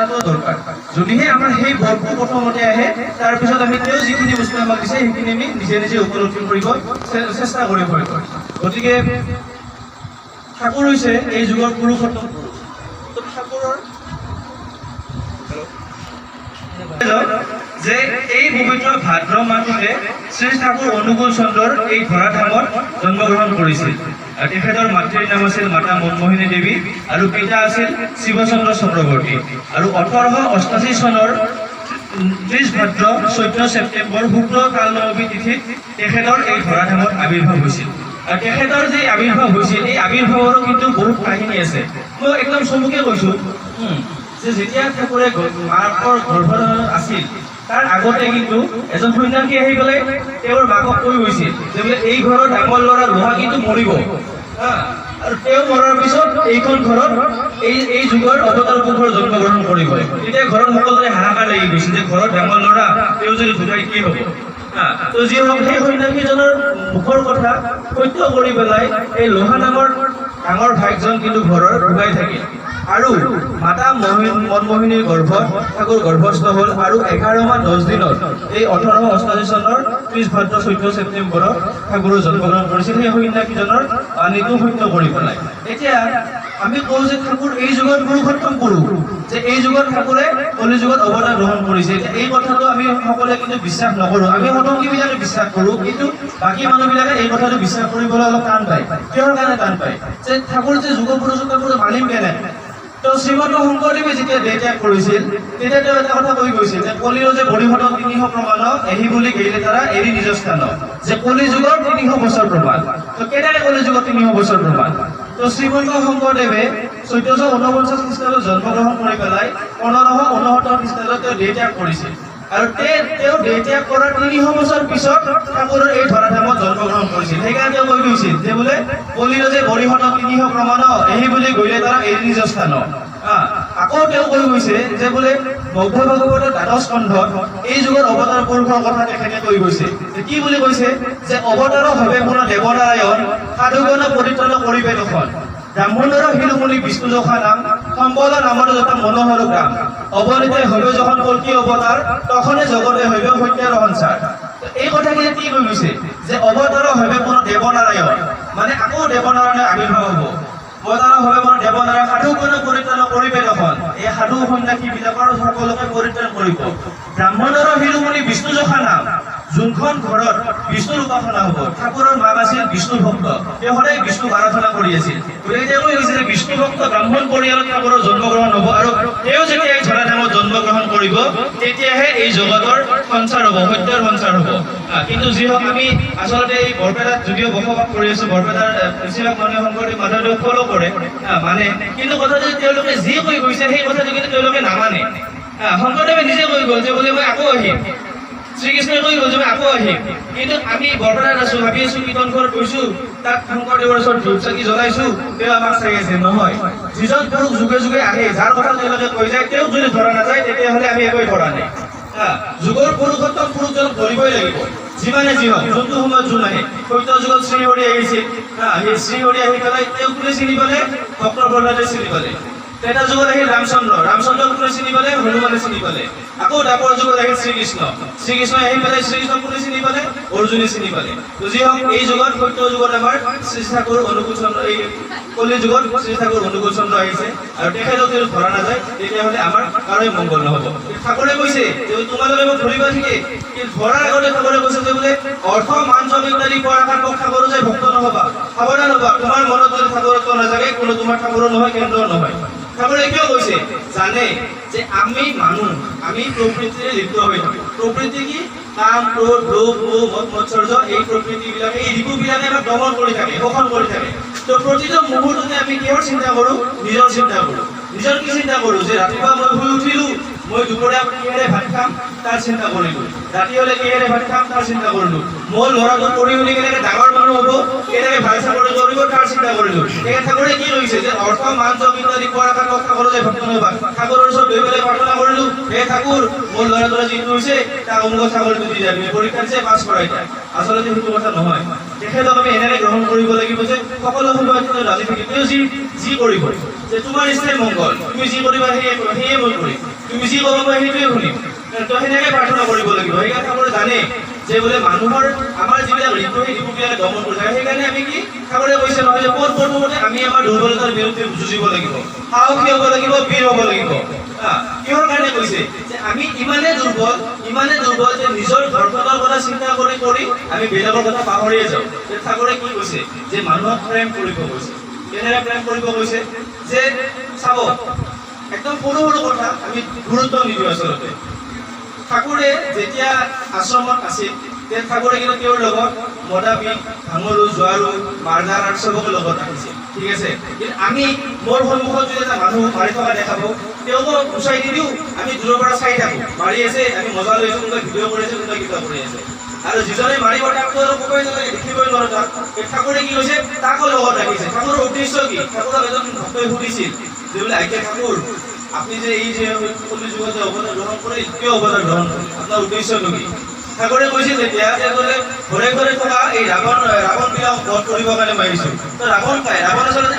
কৰাটো দৰকাৰ যদিহে আমাৰ সেই বৰটো প্ৰথমতে আহে তাৰপিছত আমি তেওঁ যিখিনি বস্তু আমাক দিছে সেইখিনি আমি নিজে নিজে উপলব্ধি কৰিব চেষ্টা কৰিব পাৰিব গতিকে ঠাকুৰ হৈছে এই যুগৰ পুৰুষোত্তম ঠাকুৰৰ যে এই পবিত্ৰ ভাদ্ৰ মাহতে শ্ৰী ঠাকুৰ অনুকূল চন্দ্ৰৰ এই ধৰাধামত জন্মগ্ৰহণ কৰিছিল তেখেতৰ মাতৃৰ নাম আছিল মাতা মনমোহিনী দেৱী আৰু পিতা আছিল শিৱচন্দ্ৰ চক্ৰৱৰ্তী আৰু 1888 চনৰ 30 ভাদ্ৰ 14 ছেপ্টেম্বৰ শুক্ল কালনৱমী তিথিত তেখেতৰ এই ধৰাধামত আৱিৰ্ভাৱ হৈছিল আৰু তেখেতৰ যে আৱিৰ্ভাৱ হৈছিল এই আৱিৰ্ভাৱৰো কিন্তু বহুত কাহিনী আছে মই একদম চমুকে কৈছো যে যেতিয়া ঠাকুৰে মাকৰ গৰ্ভধাৰণত আছিল তাৰ আগতে কিন্তু এজন সন্যাসী আহি পেলাই তেওঁৰ মাকক কৈ গৈছিল যে বোলে এই ঘৰৰ ডাঙৰ ল'ৰা লোহা কিন্তু মৰিব আৰু তেওঁ মৰাৰ পিছত এইখন ঘৰত এই যুগৰ অৱতাৰ পুৰুষৰ জন্মগ্ৰহণ কৰিব তেতিয়া ঘৰত সকলোৰে হাহাকাৰ লাগি গৈছিল যে ঘৰত ডাঙৰ ল'ৰা তেওঁ যদি ঢুকাই কি হ'ব তো যি হওক সেই সন্যাসীজনৰ মুখৰ কথা সত্য কৰি পেলাই এই লোহা নামৰ ডাঙৰ ভাইকজন কিন্তু ঘৰৰ ঢুকাই থাকে আৰু মাতা মনমোহিনীৰ গৰ্ভত ঠাকুৰ গৰ্ভস্থ হ'ল আৰু 11 দিনত এই 1888 চনৰ 30 ভাদ্ৰ 14 ছেপ্টেম্বৰত ঠাকুৰৰ জন্মগ্ৰহণ কৰিছিল সেই সন্যাসীজনৰ বাণীটো সত্য কৰি পেলাই এতিয়া আমি কওঁ যে ঠাকুৰ এই যুগত পুৰুষোত্তম পুৰুষ যে এই যুগত ঠাকুৰে কলি যুগত অৱতাৰ গ্ৰহণ কৰিছে এই কথাটো আমি সকলোৱে কিন্তু বিশ্বাস নকৰোঁ আমি সতংকীবিলাকে বিশ্বাস কৰোঁ কিন্তু বাকী মানুহবিলাকে এই কথাটো বিশ্বাস কৰিবলৈ অলপ টান পায় কিহৰ কাৰণে টান পায় যে ঠাকুৰ যে যুগ পুৰুষোত্তম পুৰুষ মানিম কেনে তো শ্ৰীমন্ত শংকৰদেৱে যেতিয়া দেহত্যাগ কৰিছিল তেতিয়া তেওঁ এটা কথা কৈ গৈছিল যে কলিৰ যে বৰিহতক 300 প্ৰমাণ এহি বুলি গেলে তাৰা এৰি নিজ স্থান যে কলি যুগৰ 300 বছৰ প্ৰমাণ তো কেনেকৈ কলি যুগৰ 300 বছৰ প্ৰমাণ তো শ্ৰীমন্ত শংকৰদেৱে 1449 খ্ৰীষ্টাব্দত জন্মগ্ৰহণ কৰি পেলাই 1569 খ্ৰীষ্টাব্দত তেওঁ দেহত্যাগ কৰিছিল আৰু তেওঁ দেহত্যাগ কৰাৰ 300 বছৰ পিছত ঠাকুৰৰ এই ধৰাধামত জন্মগ্ৰহণ কৰিছিল সেইকাৰণে তেওঁ কৈ গৈছিল যে বোলে কলিৰ যে বৰিহতক 300 প্ৰমাণ এহি বুলি গলে তাৰা এৰি নিজ স্থান আকৌ তেওঁ কৈ গৈছে যে বোলে বৌদ্ধ ভাগৱতৰ 12 স্কন্ধত এই যুগৰ অৱতাৰ পুৰুষৰ কথা তেখেতে কৈ গৈছে কি বুলি কৈছে যে অৱতাৰ হবে পুনৰ দেৱনাৰায়ণ সাধুগণ পৰিত্ৰাণ কৰিবে দখন ব্ৰাহ্মণৰ শিৰোমণি বিষ্ণু যখা নাম সম্বল নামৰ যথা মনোহৰ গ্ৰাম অৱনীতে হবে যখন কল্কি অৱতাৰ তখনে জগতে হইবে সত্যৰ সংসাৰ এই কথাখিনি কি কৈ গৈছে যে অৱতাৰ হবে পুনৰ দেৱনাৰায়ণ মানে আকৌ দেৱনাৰায়ণৰ আৱিৰ্ভাৱ হ'ব অৱতাৰ হবে পুনৰ দেৱনাৰায়ণ সাধুগণ পৰিত্ৰাণ কৰিবে দখন এই সাধু সন্যাসীবিলাকৰ সকলোকে পৰিত্ৰাণ কৰিব ব্ৰাহ্মণৰ শিৰোমণি বিষ্ণু যখা নাম যোনখন ঘৰত বিষ্ণুৰ উপাসনা হ'ব ঠাকুৰৰ মাক আছিল বিষ্ণু ভক্ত তেওঁ সদায় বিষ্ণুক আৰাধনা কৰি আছিল গতিকে তেওঁ কৈছে যে বিষ্ণু ভক্ত ব্ৰাহ্মণ পৰিয়ালত ঠাকুৰৰ জন্মগ্ৰহণ হ'ব আৰু তেওঁ যেতিয়া এই ধৰাধামত জন্মগ্ৰহণ কৰিব তেতিয়াহে এই জগতৰ সঞ্চাৰ হ'ব সত্যৰ সঞ্চাৰ হ'ব কিন্তু যি হওক আমি আচলতে এই বৰপেটাত যদিও বসবাস কৰি আছো বৰপেটাৰ বেছিভাগ মানুহে শংকৰদেৱ মাধৱদেৱ ফ'ল' কৰে মানে কিন্তু কথাটো তেওঁলোকে যি কৈ গৈছে সেই কথাটো কিন্তু তেওঁলোকে নামানে শংকৰদেৱে নিজে কৈ গ'ল যে বোলে মই আকৌ আহিম শ্ৰীকৃষ্ণই কৈ গ'ল যে মই আকৌ আহিম কিন্তু আমি বৰপেটাত আছো ভাবি আছো কীৰ্তন ঘৰত গৈছো তাত শংকৰদেৱৰ ওচৰত ধূপ চাকি জ্বলাইছো তেওঁ আমাক চাই আছে নহয় যিজন পুৰুষ যুগে যুগে আহে যাৰ কথা তেওঁলোকে কৈ যায় তেওঁক যদি ধৰা নাযায় তেতিয়াহ'লে আমি একোৱেই ধৰা নাই যুগৰ পুৰুষোত্তম পুৰুষজনক ধৰিবই লাগিব যিমানে যি হওক যোনটো সময়ত যোন আহে সত্য যুগত শ্ৰীহৰি আহিছিল সেই শ্ৰীহৰি আহি পেলাই তেওঁ কোনে চিনি পালে ভক্ত প্ৰহ্লাদে চিনি পালে ত্ৰেতা যুগত আহিল ৰামচন্দ্ৰক কোনে চিনি পালে হনুমানে চিনি পালে আকৌ দ্বাপৰ যুগত আহিল শ্ৰীকৃষ্ণই আহি পেলাই শ্ৰীকৃষ্ণক কোনে চিনি পালে অৰ্জুনে চিনি পালে তো যি হওক এই যুগত সত্য যুগত আমাৰ শ্ৰী ঠাকুৰ অনুকূল চন্দ্ৰ এই কলি যুগত শ্ৰী ঠাকুৰ অনুকূল চন্দ্ৰ আহিছে আৰু তেখেতক যদি ধৰা নাযায় তেতিয়াহ'লে আমাৰ কাৰোৱে মংগল নহ'ব ঠাকুৰে কৈছে যে তোমালোকে মোক ধৰিবা ঠিকেই কিন্তু ধৰাৰ আগতে ঠাকুৰে কৈছে যে বোলে অৰ্থ মান জম ইত্যাদি পৰাশাৰ পক্ষা কৰো যে ভক্ত নহবা সাৱধান হ'বা তোমাৰ মনত যদি ঠাকুৰত্ব নাজাগে কোনো তোমাৰ ঠাকুৰো নহয় কেন্দ্ৰ নহয় ঠাকুৰে কিয় কৈছে জানে যে আমি মানুহ আমি প্ৰকৃতিৰে লিপ্ত হৈ থাকোঁ প্ৰকৃতি কি কাম ক্ৰোধ লোভ মোহ মদ মৎসৰ্য এই প্ৰকৃতিবিলাকে এই ঋতুবিলাকে আমাক দমন কৰি থাকে শোষণ কৰি থাকে তো প্ৰতিটো মুহূৰ্ততে আমি কিহৰ চিন্তা কৰোঁ নিজৰ চিন্তা কৰোঁ নিজৰ কি চিন্তা কৰোঁ যে ৰাতিপুৱা মই শুই উঠিলোঁ মই দুপৰীয়া কিহেৰে ভাত খাম তাৰ চিন্তা কৰিলোঁ ৰাতি হ'লে কিহেৰে ভাত খাম তাৰ চিন্তা কৰিলোঁ মোৰ ল'ৰাটো পঢ়ি শুনি কেনেকৈ ডাঙৰ মানুহ হ'ব কেনেকৈ ভাল চাকৰি কৰিব তাৰ চিন্তা কৰিলোঁ এই ঠাকুৰে কি কৈছে যে অৰ্থ মান জম ইত্যাদি পৰাশাৰ পক্ষা কৰো যে ভক্ত নহবা ঠাকুৰৰ ওচৰত গৈ পেলাই প্ৰাৰ্থনা কৰিলোঁ হে ঠাকুৰ মোৰ ল'ৰাটোৰ যিটো হৈছে তাক অমুক চাকৰিটো দি যাবি পৰীক্ষাত যে পাছ কৰাই যায় আচলতে সেইটো কথা নহয় তেখেতক আমি এনেকৈ গ্ৰহণ কৰিব লাগিব যে সকলো সময়ত ৰাজি থাকিব তেওঁ যি কৰিব যে তোমাৰ ইচ্ছাই মংগল তুমি যি কৰিবা সেয়ে মই কৰিম তুমি যি ক'বা মই সেইটোৱে শুনিম। তো সেনেকৈ প্ৰাৰ্থনা কৰিব লাগিব। সেইকাৰণে ঠাকুৰে জানে যে বোলে মানুহৰ আমাৰ যিবিলাক ঋতু সেই ঋতুবিলাকে দমন কৰি থাকে। সেইকাৰণে আমি কি ঠাকুৰে কৈছে নহয় যে প্ৰথমতে আমি আমাৰ দুৰ্বলতাৰ বিৰুদ্ধে যুঁজিব লাগিব, সাহসী হ'ব লাগিব, বীৰ হ'ব লাগিব। কিহৰ কাৰণে কৈছে যে আমি ইমানে দুৰ্বল যে নিজৰ ঘৰখনৰ কথা চিন্তা কৰি আমি বেলেগৰ কথা পাহৰিয়ে যাওঁ। ঠাকুৰে কি কৈছে যে মানুহক প্ৰেম কৰিব কৈছে। কেনেদৰে প্ৰেম কৰিব কৈছে যে চাব একদম সৰু সৰু কথা আমি গুৰুত্ব নিদিওঁ আচলতে। ঠাকুৰে যেতিয়া আশ্ৰমত আছিল ঠাকুৰে কিন্তু তেওঁৰ লগত মদাবী, ভাঙৰু, জোৱাৰু, মাৰধাৰ আৰু চবকে লগত ৰাখিছিল, ঠিক আছে। কিন্তু আমি মোৰ সন্মুখত যদি এটা মানুহ মাৰি থকা দেখাব তেওঁকো গুচাই দি দিওঁ, আমি দূৰৰ পৰা চাই থাকোঁ, মাৰি আছে আমি মজা লৈ আছোঁ, কোনোবাই ভিডিঅ' কৰি আছে, কোনোবাই কিবা কৰি আছে। আৰু যিজনে মাৰিব তাকতো আৰু ক'বই নালাগে, দেখিবই নোৱাৰে তাক। ঠাকুৰে কি কৈছে তাকো লগত ৰাখিছে। ঠাকুৰৰ উদ্দেশ্য কি? ঠাকুৰক এজন ভক্তই সুধিছিল যে বোলে আজ্ঞা ঠাকুৰ আপনি যে এই যে কলি যুগত যে অৱতাৰ গ্ৰহণ কৰে কিয় অৱতাৰ গ্ৰহণ কৰে, আপোনাৰ উদ্দেশ্যটো কি? ঠাকুৰে কৈছিল তেতিয়া যে বোলে ঘৰে ঘৰে থকা এই ৰাৱণ বিলাক বধ কৰিবৰ কাৰণে মাৰিছোঁ। তো ৰাৱণ কাই? ৰাৱণ আচলতে